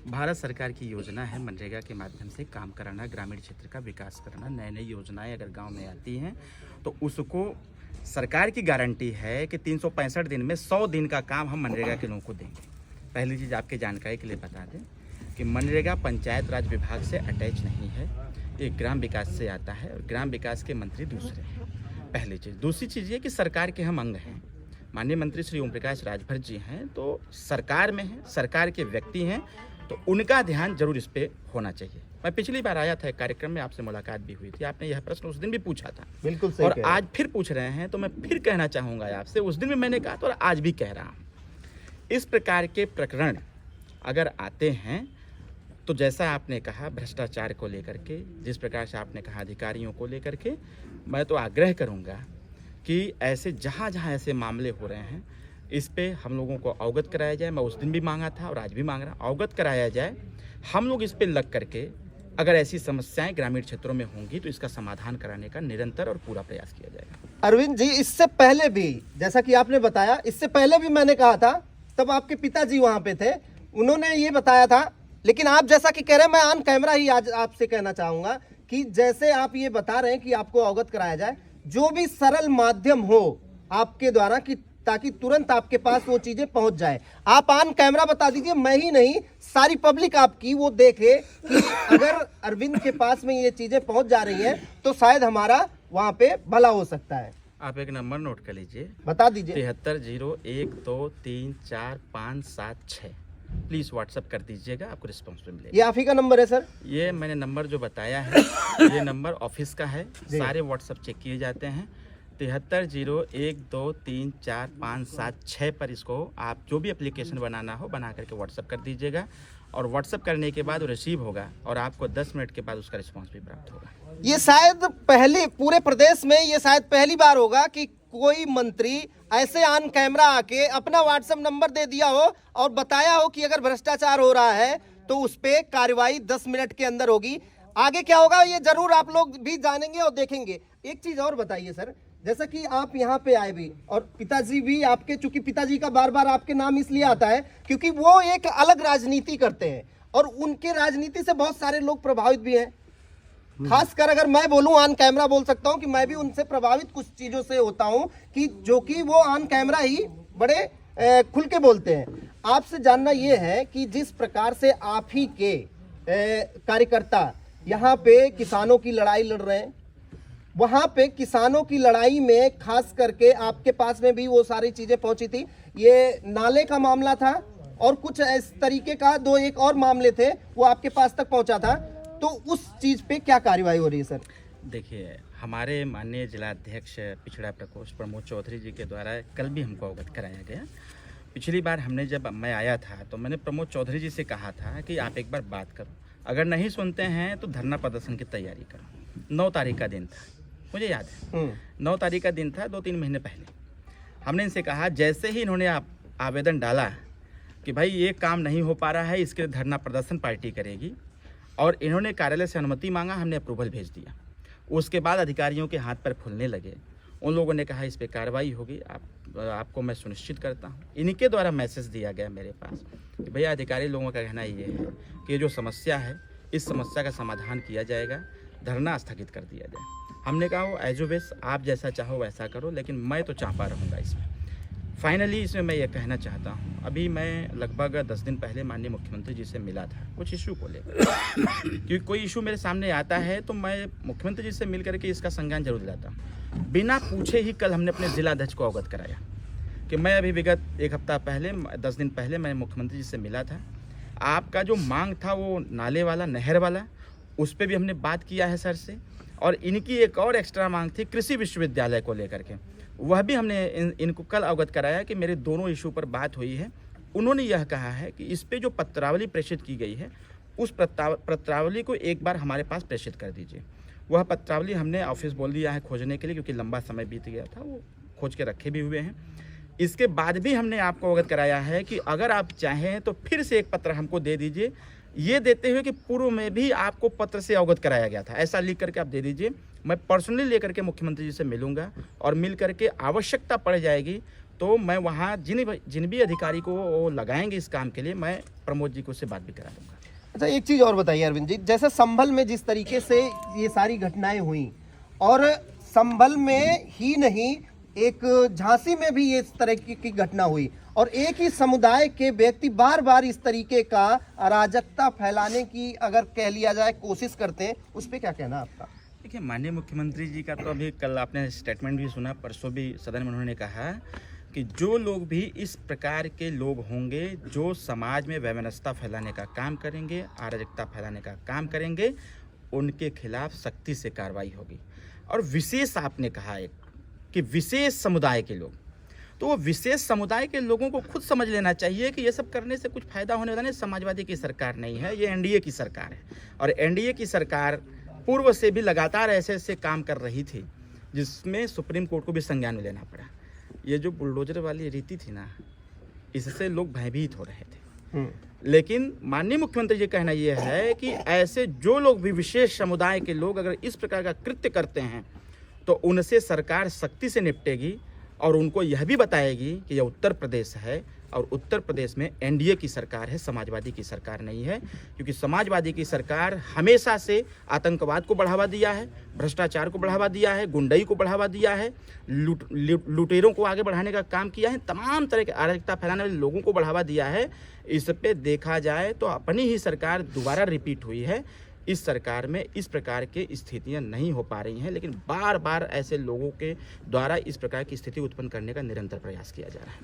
भारत सरकार की योजना है मनरेगा के माध्यम से काम कराना, ग्रामीण क्षेत्र का विकास करना। नई नई योजनाएं अगर गांव में आती हैं तो उसको सरकार की गारंटी है कि 365 दिन में 100 दिन का काम हम मनरेगा के लोगों को देंगे। पहली चीज़ आपके जानकारी के लिए बता दें कि मनरेगा पंचायत राज विभाग से अटैच नहीं है, ये ग्राम विकास से आता है और ग्राम विकास के मंत्री दूसरे हैं। पहली चीज़। दूसरी चीज़ ये कि सरकार के हम अंग हैं। माननीय मंत्री श्री ओम प्रकाश राजभर जी हैं तो सरकार में हैं, सरकार के व्यक्ति हैं, तो उनका ध्यान जरूर इस पे होना चाहिए। मैं पिछली बार आया था एक कार्यक्रम में, आपसे मुलाकात भी हुई थी, आपने यह प्रश्न उस दिन भी पूछा था। बिल्कुल सही और आज फिर पूछ रहे हैं तो मैं फिर कहना चाहूँगा आपसे, उस दिन भी मैंने कहा था और आज भी कह रहा हूँ, इस प्रकार के प्रकरण अगर आते हैं तो जैसा आपने कहा भ्रष्टाचार को लेकर के, जिस प्रकार से आपने कहा अधिकारियों को लेकर के, मैं तो आग्रह करूँगा कि ऐसे जहाँ जहाँ ऐसे मामले हो रहे हैं इस पे हम लोगों को अवगत कराया जाए। मैं उस दिन भी मांगा था और आज भी मांग रहा हूँ, अवगत कराया जाए। हम लोग इस पे लग करके अगर ऐसी समस्याएं ग्रामीण क्षेत्रों में होंगी तो इसका समाधान कराने का निरंतर और पूरा प्रयास किया जाएगा। अरविंद जी, इससे पहले भी जैसा कि आपने बताया, इससे पहले भी मैंने कहा था, तब आपके पिताजी वहां पे थे, उन्होंने ये बताया था। लेकिन आप जैसा कि कह रहे हैं, मैं ऑन कैमरा ही आज आपसे कहना चाहूंगा कि जैसे आप ये बता रहे हैं कि आपको अवगत कराया जाए, जो भी सरल माध्यम हो आपके द्वारा कि ताकि तुरंत आपके पास वो चीजें पहुंच जाए, आप ऑन कैमरा बता दीजिए। मैं ही नहीं, सारी पब्लिक आपकी वो देखे कि अगर अरविंद के पास में ये चीजें पहुंच जा रही हैं तो शायद हमारा वहां पे भला हो सकता है। आप एक नंबर नोट कर लीजिए, बता दीजिए। 7301234576। प्लीज़ व्हाट्सअप कर दीजिएगा, आपको रिस्पॉन्स भी मिलेगा। ये आप ही का नंबर है सर? ये मैंने नंबर जो बताया है ये नंबर ऑफिस का है, सारे व्हाट्सअप चेक किए जाते हैं। 7301234576 पर इसको आप जो भी एप्लीकेशन बनाना हो बना करके व्हाट्सअप कर दीजिएगा और व्हाट्सअप करने के बाद वो रिसीव होगा और आपको 10 मिनट के बाद उसका रिस्पांस भी प्राप्त होगा। ये शायद पहले पूरे प्रदेश में ये शायद पहली बार होगा कि कोई मंत्री ऐसे ऑन कैमरा आके अपना व्हाट्सएप नंबर दे दिया हो और बताया हो कि अगर भ्रष्टाचार हो रहा है तो उस पे कार्रवाई 10 मिनट के अंदर होगी। आगे क्या होगा ये जरूर आप लोग भी जानेंगे और देखेंगे। एक चीज और बताइए सर, जैसा कि आप यहाँ पे आए भी और पिताजी भी आपके, चूंकि पिताजी का बार बार आपके नाम इसलिए आता है क्योंकि वो एक अलग राजनीति करते हैं और उनके राजनीति से बहुत सारे लोग प्रभावित भी हैं। खासकर अगर मैं बोलूं, ऑन कैमरा बोल सकता हूं कि मैं भी उनसे प्रभावित कुछ चीजों से होता हूं कि जो कि वो ऑन कैमरा ही बड़े खुल के बोलते हैं। आपसे जानना ये है कि जिस प्रकार से आप ही के कार्यकर्ता यहाँ पे किसानों की लड़ाई लड़ रहे हैं, वहां पे किसानों की लड़ाई में खास करके आपके पास में भी वो सारी चीजें पहुंची थी। ये नाले का मामला था और कुछ इस तरीके का दो एक और मामले थे, वो आपके पास तक पहुंचा था। तो उस चीज पे क्या कार्यवाही हो रही है सर? देखिए, हमारे माननीय जिलाध्यक्ष पिछड़ा प्रकोष्ठ प्रमोद चौधरी जी के द्वारा कल भी हमको अवगत कराया गया। पिछली बार हमने जब मैं आया था तो मैंने प्रमोद चौधरी जी से कहा था कि आप एक बार बात करो, अगर नहीं सुनते हैं तो धरना प्रदर्शन की तैयारी करो। 9 तारीख का दिन था, मुझे याद है 9 तारीख का दिन था, 2-3 महीने पहले। हमने इनसे कहा, जैसे ही इन्होंने आवेदन डाला कि भाई ये काम नहीं हो पा रहा है, इसके धरना प्रदर्शन पार्टी करेगी, और इन्होंने कार्यालय से अनुमति मांगा, हमने अप्रूवल भेज दिया। उसके बाद अधिकारियों के हाथ पर फूलने लगे। उन लोगों ने कहा इस पर कार्रवाई होगी, आपको मैं सुनिश्चित करता हूँ। इन्हीं के द्वारा मैसेज दिया गया मेरे पास कि भैया अधिकारी लोगों का कहना ये है कि जो समस्या है इस समस्या का समाधान किया जाएगा, धरना स्थगित कर दिया जाए। हमने कहा वो एज वेस आप जैसा चाहो वैसा करो, लेकिन मैं तो चाहता रहूँगा इसमें। फाइनली इसमें मैं ये कहना चाहता हूँ, अभी मैं लगभग 10 दिन पहले माननीय मुख्यमंत्री जी से मिला था कुछ इशू को लेकर क्योंकि कोई इशू मेरे सामने आता है तो मैं मुख्यमंत्री जी से मिल करके इसका संज्ञान जरूर दिलाता हूँ। बिना पूछे ही कल हमने अपने जिलाध्यक्ष को अवगत कराया कि मैं अभी विगत 1 हफ्ता पहले 10 दिन पहले मैं मुख्यमंत्री जी से मिला था। आपका जो मांग था वो नाले वाला, नहर वाला, उस पर भी हमने बात किया है सर से, और इनकी एक और एक्स्ट्रा मांग थी कृषि विश्वविद्यालय को लेकर के, वह भी हमने इनको कल अवगत कराया कि मेरे दोनों इशू पर बात हुई है। उन्होंने यह कहा है कि इस पे जो पत्रावली प्रेषित की गई है उस पत्रावली को एक बार हमारे पास प्रेषित कर दीजिए। वह पत्रावली हमने ऑफिस बोल दिया है खोजने के लिए, क्योंकि लंबा समय बीत गया था, वो खोज के रखे भी हुए हैं। इसके बाद भी हमने आपको अवगत कराया है कि अगर आप चाहें तो फिर से एक पत्र हमको दे दीजिए, ये देते हुए कि पूर्व में भी आपको पत्र से अवगत कराया गया था, ऐसा लिख करके आप दे दीजिए। मैं पर्सनली लेकर के मुख्यमंत्री जी से मिलूंगा और मिल करके आवश्यकता पड़ जाएगी तो मैं वहाँ जिन भी अधिकारी को वो लगाएंगे इस काम के लिए, मैं प्रमोद जी को उससे बात भी करा दूंगा। अच्छा, एक चीज और बताइए अरविंद जी, जैसे संभल में जिस तरीके से ये सारी घटनाएं हुई, और संभल में ही नहीं एक झांसी में भी इस तरह की घटना हुई, और एक ही समुदाय के व्यक्ति बार बार इस तरीके का अराजकता फैलाने की अगर कह लिया जाए कोशिश करते हैं, उस पर क्या कहना आपका? देखिए, माननीय मुख्यमंत्री जी का तो अभी कल आपने स्टेटमेंट भी सुना, परसों भी सदन में उन्होंने कहा कि जो लोग भी इस प्रकार के लोग होंगे जो समाज में वैमनस्यता फैलाने का काम करेंगे, अराजकता फैलाने का काम करेंगे, उनके खिलाफ सख्ती से कार्रवाई होगी। और विशेष आपने कहा एक कि विशेष समुदाय के लोग, तो वो विशेष समुदाय के लोगों को खुद समझ लेना चाहिए कि ये सब करने से कुछ फायदा होने वाला नहीं। समाजवादी की सरकार नहीं है, ये एनडीए की सरकार है, और एनडीए की सरकार पूर्व से भी लगातार ऐसे ऐसे काम कर रही थी जिसमें सुप्रीम कोर्ट को भी संज्ञान में लेना पड़ा। ये जो बुलडोजर वाली रीति थी ना, इससे लोग भयभीत हो रहे थे। लेकिन माननीय मुख्यमंत्री जी कहना यह है कि ऐसे जो लोग भी विशेष समुदाय के लोग अगर इस प्रकार का कृत्य करते हैं तो उनसे सरकार सख्ती से निपटेगी, और उनको यह भी बताएगी कि यह उत्तर प्रदेश है और उत्तर प्रदेश में एनडीए की सरकार है, समाजवादी की सरकार नहीं है। क्योंकि समाजवादी की सरकार हमेशा से आतंकवाद को बढ़ावा दिया है, भ्रष्टाचार को बढ़ावा दिया है, गुंडई को बढ़ावा दिया है, लुटेरों को आगे बढ़ाने का काम किया है, तमाम तरह के अराजकता फैलाने वाले लोगों को बढ़ावा दिया है। इस पे देखा जाए तो अपनी ही सरकार दोबारा रिपीट हुई है। इस सरकार में इस प्रकार की स्थितियां नहीं हो पा रही हैं, लेकिन बार बार ऐसे लोगों के द्वारा इस प्रकार की स्थिति उत्पन्न करने का निरंतर प्रयास किया जा रहा है।